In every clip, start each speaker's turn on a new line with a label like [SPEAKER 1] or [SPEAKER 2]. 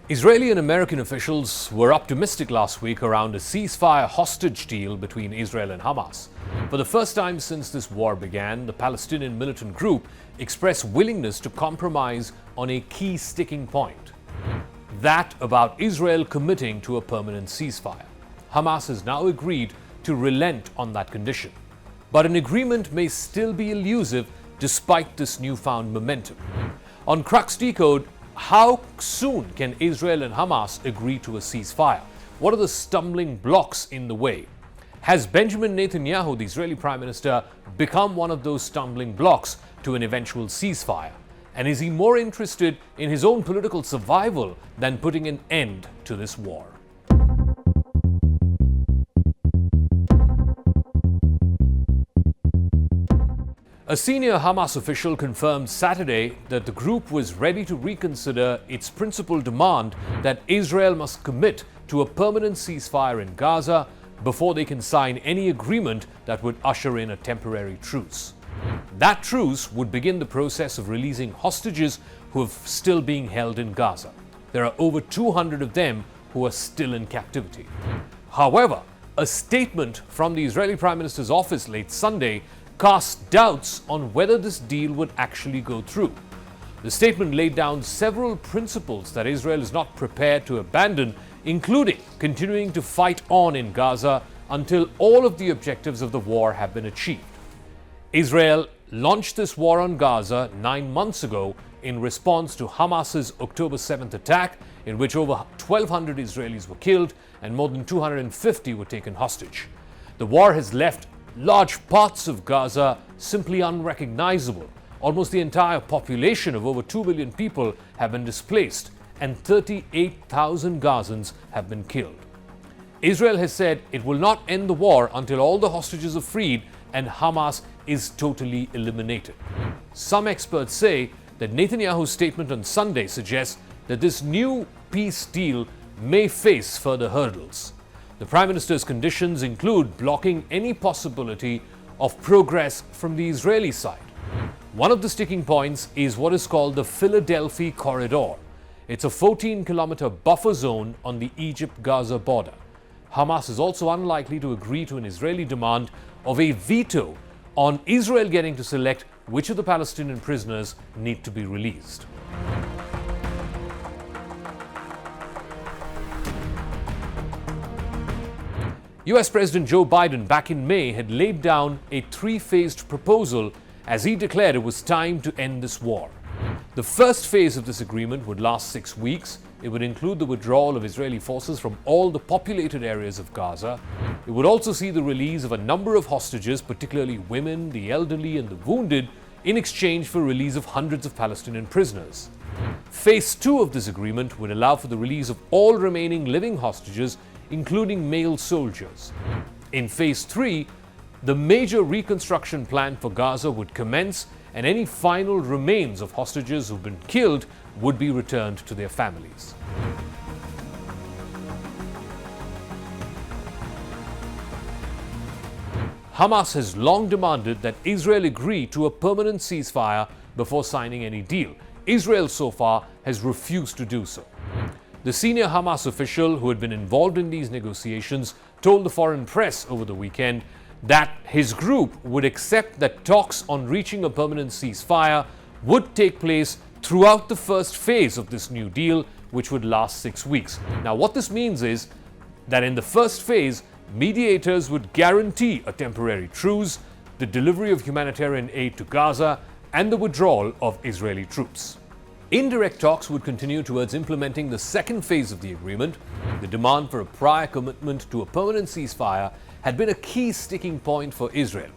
[SPEAKER 1] Israeli and American officials were optimistic last week around a ceasefire-hostage deal between Israel and Hamas. For the first time since this war began, the Palestinian militant group expressed willingness to compromise on a key sticking point. That about Israel committing to a permanent ceasefire. Hamas has now agreed to relent on that condition. But an agreement may still be elusive despite this newfound momentum. On Crux Decode, how soon can Israel and Hamas agree to a ceasefire? What are the stumbling blocks in the way? Has Benjamin Netanyahu, the Israeli Prime Minister, become one of those stumbling blocks to an eventual ceasefire? And is he more interested in his own political survival than putting an end to this war? A senior Hamas official confirmed Saturday that the group was ready to reconsider its principal demand that Israel must commit to a permanent ceasefire in Gaza before they can sign any agreement that would usher in a temporary truce. That truce would begin the process of releasing hostages who are still being held in Gaza. There are over 200 of them who are still in captivity. However, a statement from the Israeli Prime Minister's office late Sunday cast doubts on whether this deal would actually go through. The statement laid down several principles that Israel is not prepared to abandon, including continuing to fight on in Gaza until all of the objectives of the war have been achieved. Israel launched this war on Gaza 9 months ago in response to Hamas's October 7th attack, in which over 1,200 Israelis were killed and more than 250 were taken hostage. The war has left large parts of Gaza simply unrecognizable. Almost the entire population of over 2 million people have been displaced, and 38,000 Gazans have been killed. Israel has said it will not end the war until all the hostages are freed and Hamas is totally eliminated. Some experts say that Netanyahu's statement on Sunday suggests that this new peace deal may face further hurdles. The Prime Minister's conditions include blocking any possibility of progress from the Israeli side. One of the sticking points is what is called the Philadelphia Corridor. It's a 14-kilometer buffer zone on the Egypt-Gaza border. Hamas is also unlikely to agree to an Israeli demand of a veto on Israel getting to select which of the Palestinian prisoners need to be released. US President Joe Biden back in May had laid down a three-phased proposal as he declared it was time to end this war. The first phase of this agreement would last 6 weeks. It would include the withdrawal of Israeli forces from all the populated areas of Gaza. It would also see the release of a number of hostages, particularly women, the elderly, and the wounded, in exchange for release of hundreds of Palestinian prisoners. Phase 2 of this agreement would allow for the release of all remaining living hostages, including male soldiers. In Phase 3, the major reconstruction plan for Gaza would commence, and any final remains of hostages who've been killed would be returned to their families. Hamas has long demanded that Israel agree to a permanent ceasefire before signing any deal. Israel so far has refused to do so. The senior Hamas official who had been involved in these negotiations told the foreign press over the weekend that his group would accept that talks on reaching a permanent ceasefire would take place throughout the first phase of this new deal, which would last 6 weeks. Now, what this means is that in the first phase, mediators would guarantee a temporary truce, the delivery of humanitarian aid to Gaza, and the withdrawal of Israeli troops. Indirect talks would continue towards implementing the second phase of the agreement. The demand for a prior commitment to a permanent ceasefire had been a key sticking point for Israel.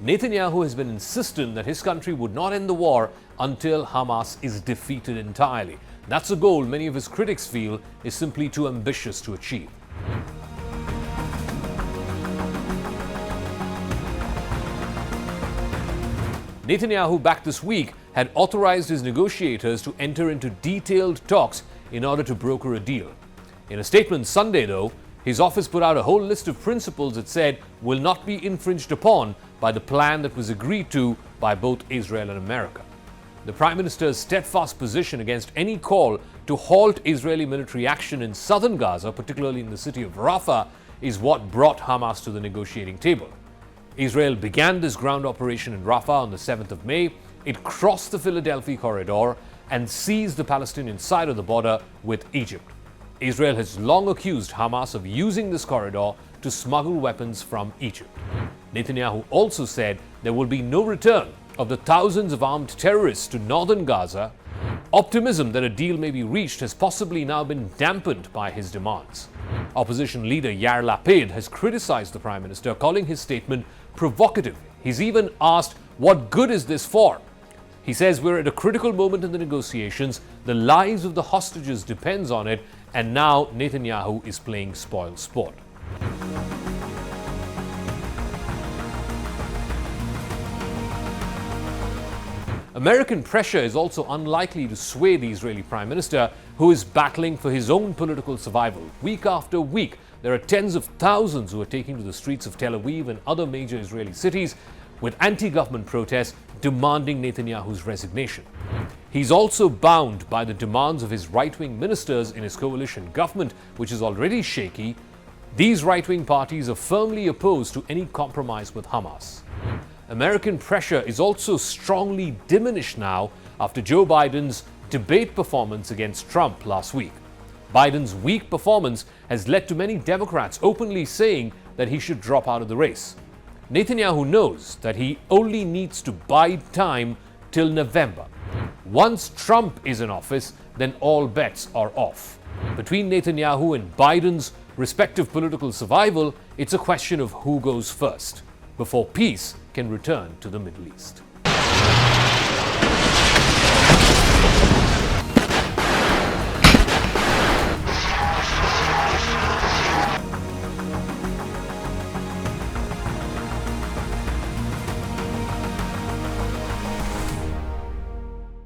[SPEAKER 1] Netanyahu has been insistent that his country would not end the war until Hamas is defeated entirely. That's a goal many of his critics feel is simply too ambitious to achieve. Netanyahu back this week had authorized his negotiators to enter into detailed talks in order to broker a deal. In a statement Sunday, though, his office put out a whole list of principles it said will not be infringed upon by the plan that was agreed to by both Israel and America. The Prime Minister's steadfast position against any call to halt Israeli military action in southern Gaza, particularly in the city of Rafah, is what brought Hamas to the negotiating table. Israel began this ground operation in Rafah on the 7th of May. It crossed the Philadelphia corridor and seized the Palestinian side of the border with Egypt. Israel has long accused Hamas of using this corridor to smuggle weapons from Egypt. Netanyahu also said there will be no return of the thousands of armed terrorists to northern Gaza. Optimism that a deal may be reached has possibly now been dampened by his demands. Opposition leader Yair Lapid has criticized the Prime Minister, calling his statement provocative. He's even asked, "What good is this for?" He says we're at a critical moment in the negotiations, the lives of the hostages depends on it, and now Netanyahu is playing spoil sport. American pressure is also unlikely to sway the Israeli Prime Minister, who is battling for his own political survival. Week after week, there are tens of thousands who are taking to the streets of Tel Aviv and other major Israeli cities with anti-government protests demanding Netanyahu's resignation. He's also bound by the demands of his right-wing ministers in his coalition government, which is already shaky. These right-wing parties are firmly opposed to any compromise with Hamas. American pressure is also strongly diminished now after Joe Biden's debate performance against Trump last week. Biden's weak performance has led to many Democrats openly saying that he should drop out of the race. Netanyahu knows that he only needs to bide time till November. Once Trump is in office, then all bets are off. Between Netanyahu and Biden's respective political survival, it's a question of who goes first before peace can return to the Middle East.